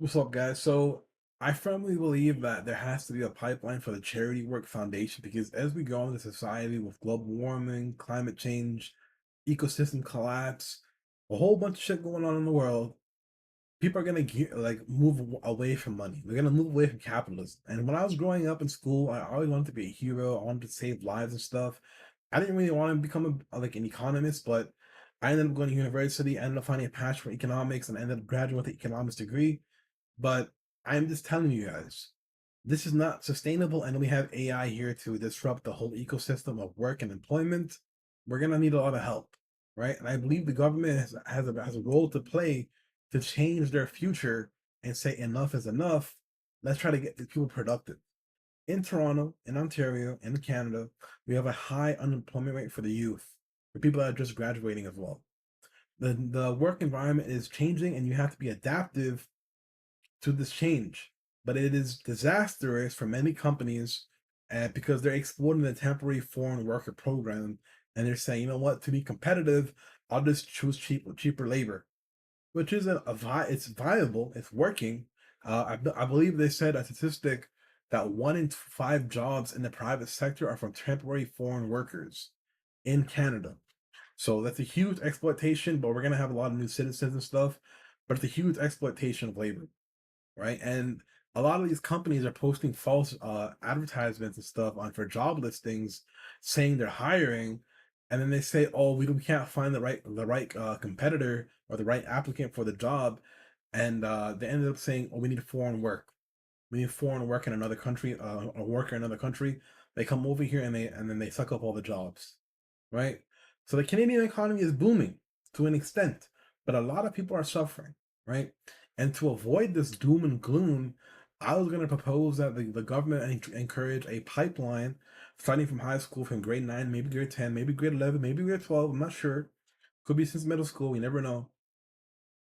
What's up, guys? So I firmly believe that there has to be a pipeline for the charity work foundation because as we go into society with global warming, climate change, ecosystem collapse, a whole bunch of shit going on in the world, people are gonna move away from money. They're gonna move away from capitalism. And when I was growing up in school, I always wanted to be a hero. I wanted to save lives and stuff. I didn't really want to become like an economist, but I ended up going to university. I ended up finding a passion for economics, and I ended up graduating with an economics degree. But I'm just telling you guys, this is not sustainable, and we have AI here to disrupt the whole ecosystem of work and employment. We're gonna need a lot of help, right? And I believe the government has a role to play to change their future and say enough is enough. Let's try to get these people productive. In Toronto, in Ontario, in Canada, we have a high unemployment rate for the youth, for people that are just graduating as well. The work environment is changing, and you have to be adaptive to this change, but it is disastrous for many companies because they're exploiting the temporary foreign worker program, and they're saying, you know what, to be competitive, I'll just choose cheaper labor, which isn't it's viable, it's working. I believe they said a statistic that 1 in 5 jobs in the private sector are from temporary foreign workers in Canada. So that's a huge exploitation, but we're gonna have a lot of new citizens and stuff. But it's a huge exploitation of labor, right? And a lot of these companies are posting false advertisements and stuff on for job listings, saying they're hiring, and then they say, "Oh, we can't find the right competitor or the right applicant for the job," and they ended up saying, "Oh, we need foreign work. We need foreign work in another country, a worker in another country." They come over here and then they suck up all the jobs, right? So the Canadian economy is booming to an extent, but a lot of people are suffering, right? And to avoid this doom and gloom, I was going to propose that the government encourage a pipeline starting from high school, from grade 9, maybe grade 10, maybe grade 11, maybe grade 12. I'm not sure. Could be since middle school. We never know,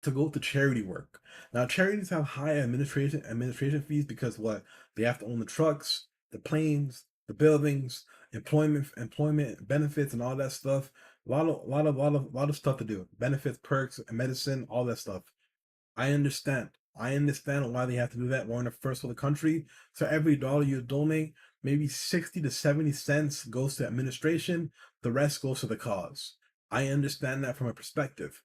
to go to charity work. Now, charities have high administration fees because what? They have to own the trucks, the planes, the buildings, employment benefits, and all that stuff. A lot of stuff to do. Benefits, perks, medicine, all that stuff. I understand. I understand why they have to do that. We're in the first world country, so every dollar you donate, maybe 60 to 70 cents goes to administration. The rest goes to the cause. I understand that from a perspective.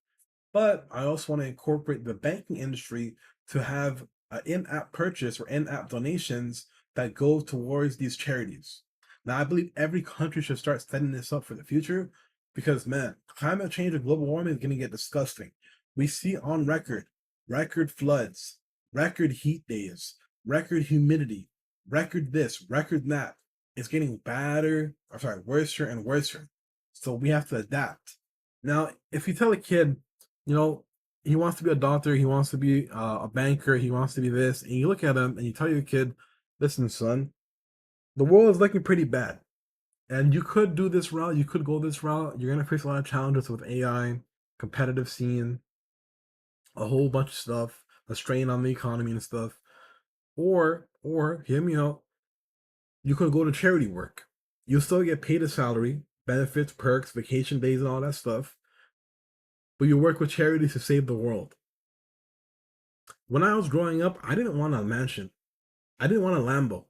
But I also want to incorporate the banking industry to have an in-app purchase or in-app donations that go towards these charities. Now, I believe every country should start setting this up for the future because, man, climate change and global warming is going to get disgusting. We see on record floods, record heat days, record humidity, record this, record that. It's getting worse and worse. So we have to adapt. Now, if you tell a kid, you know, he wants to be a doctor, he wants to be a banker, he wants to be this, and you look at him and you tell your kid, listen, son, the world is looking pretty bad. And you could do this route, you could go this route. You're gonna face a lot of challenges with AI, competitive scene, a whole bunch of stuff, a strain on the economy and stuff. Or hear me out, you could go to charity work. You'll still get paid a salary, benefits, perks, vacation days, and all that stuff. But you work with charities to save the world. When I was growing up, I didn't want a mansion. I didn't want a Lambo.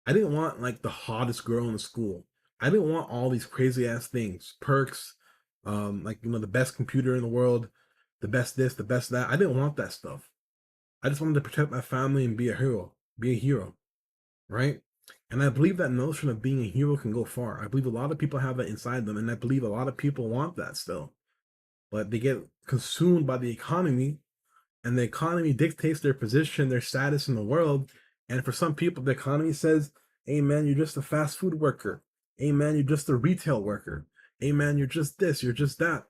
I didn't want like the hottest girl in the school. I didn't want all these crazy ass things, perks, like the best computer in the world, the best this, the best that. I didn't want that stuff. I just wanted to protect my family and be a hero, right? And I believe that notion of being a hero can go far. I believe a lot of people have that inside them, and I believe a lot of people want that still, but they get consumed by the economy, and the economy dictates their position, their status in the world. And for some people, the economy says, hey man, you're just a fast food worker. Hey man, you're just a retail worker. Hey man, you're just this, you're just that.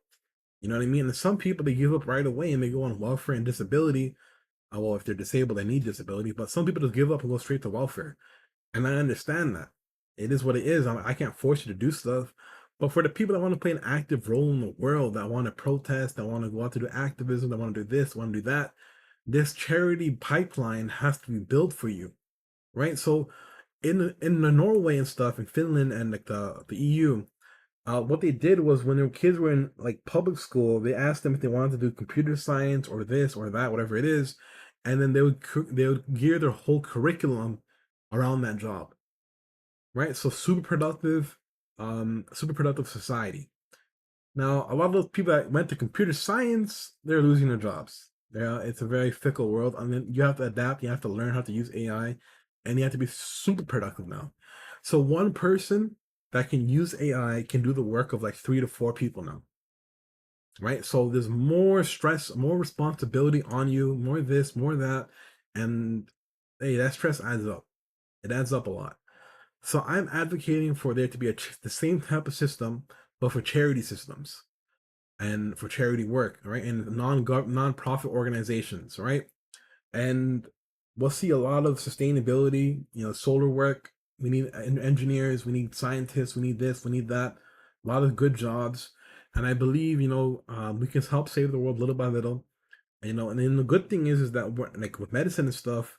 You know what I mean? And some people, they give up right away and they go on welfare and disability. Well, if they're disabled, they need disability. But some people just give up and go straight to welfare. And I understand that. It is what it is. I can't force you to do stuff. But for the people that want to play an active role in the world, that want to protest, that want to go out to do activism, that want to do this, want to do that, this charity pipeline has to be built for you, right? So in the Norway and stuff, in Finland and like the EU, what they did was when their kids were in like public school, they asked them if they wanted to do computer science or this or that, whatever it is, and then they would gear their whole curriculum around that job, right? So super productive society. Now, a lot of those people that went to computer science, they're losing their jobs. Yeah, it's a very fickle world. I mean, you have to adapt. You have to learn how to use AI, and you have to be super productive now. So one person that can use AI can do the work of like 3 to 4 people now, right? So there's more stress, more responsibility on you, more this, more that, and hey, that stress adds up. It adds up a lot. So I'm advocating for there to be the same type of system, but for charity systems and for charity work, right? And non-profit organizations, right? And we'll see a lot of sustainability, solar work. We need engineers, we need scientists, we need this, we need that. A lot of good jobs. And I believe, we can help save the world little by little. And then the good thing is that like with medicine and stuff,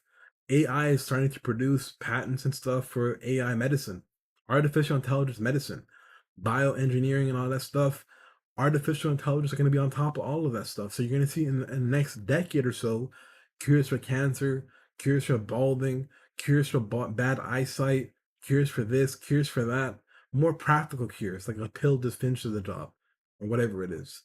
AI is starting to produce patents and stuff for AI medicine, artificial intelligence medicine, bioengineering, and all that stuff. Artificial intelligence are going to be on top of all of that stuff. So you're going to see in the next decade or so, cures for cancer, cures for balding, cures for bad eyesight, cures for this, cures for that, more practical cures, like a pill just finishes the job or whatever it is.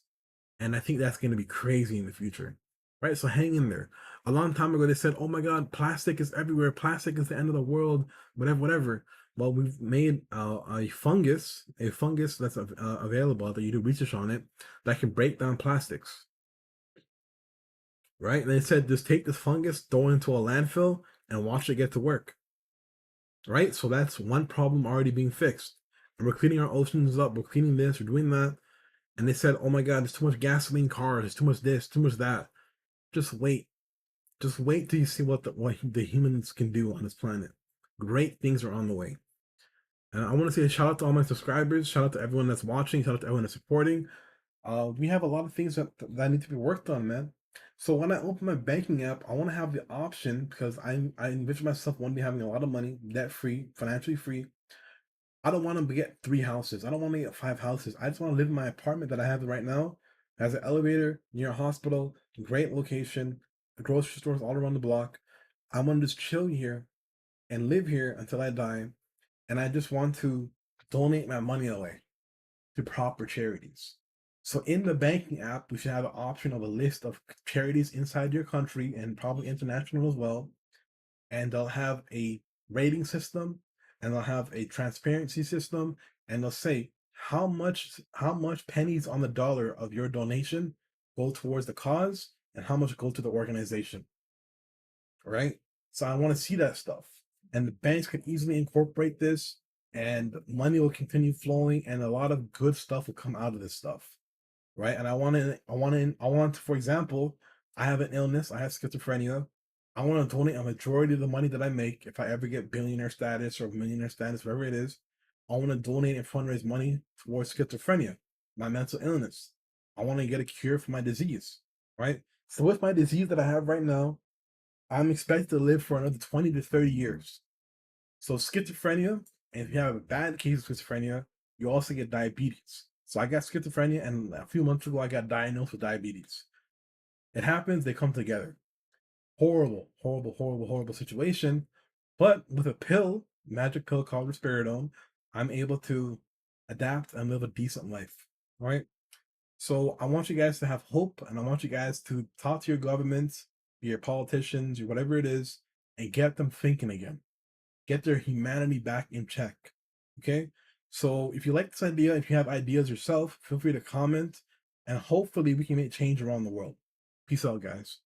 And I think that's going to be crazy in the future, right? So hang in there. A long time ago, they said, "Oh my God, plastic is everywhere. Plastic is the end of the world. Whatever, whatever." Well, we've made a fungus that's available that you do research on it that can break down plastics, right? And they said, just take this fungus, throw it into a landfill, and watch it get to work, right? So that's one problem already being fixed. And we're cleaning our oceans up. We're cleaning this. We're doing that. And they said, "Oh my God, there's too much gasoline cars. There's too much this, too much that." Just wait. Just wait till you see what the humans can do on this planet. Great things are on the way. And I want to say a shout out to all my subscribers. Shout out to everyone that's watching. Shout out to everyone that's supporting. We have a lot of things that need to be worked on, man. So when I open my banking app, I want to have the option because I envision myself one day having a lot of money, debt free, financially free. I don't want to get 3 houses. I don't want to get 5 houses. I just want to live in my apartment that I have right now. It has an elevator near a hospital, great location, the grocery stores all around the block. I want to just chill here and live here until I die. And I just want to donate my money away to proper charities. So in the banking app, we should have an option of a list of charities inside your country and probably international as well. And they'll have a rating system, and they'll have a transparency system, and they'll say how much pennies on the dollar of your donation go towards the cause and how much go to the organization, right? So I want to see that stuff. And the banks can easily incorporate this, and money will continue flowing, and a lot of good stuff will come out of this stuff, right? And I want to, for example, I have an illness, I have schizophrenia. I want to donate a majority of the money that I make if I ever get billionaire status or millionaire status, whatever it is. I want to donate and fundraise money towards schizophrenia, my mental illness. I want to get a cure for my disease, right? So with my disease that I have right now, I'm expected to live for another 20 to 30 years. So schizophrenia, and if you have a bad case of schizophrenia, you also get diabetes. So I got schizophrenia, and a few months ago, I got diagnosed with diabetes. It happens, they come together. Horrible, horrible, horrible, horrible situation. But with a pill, magic pill called risperidone, I'm able to adapt and live a decent life, right? So I want you guys to have hope, and I want you guys to talk to your governments, your politicians, your whatever it is, and get them thinking again. Get their humanity back in check. Okay? So if you like this idea, if you have ideas yourself, feel free to comment, and hopefully we can make change around the world. Peace out, guys.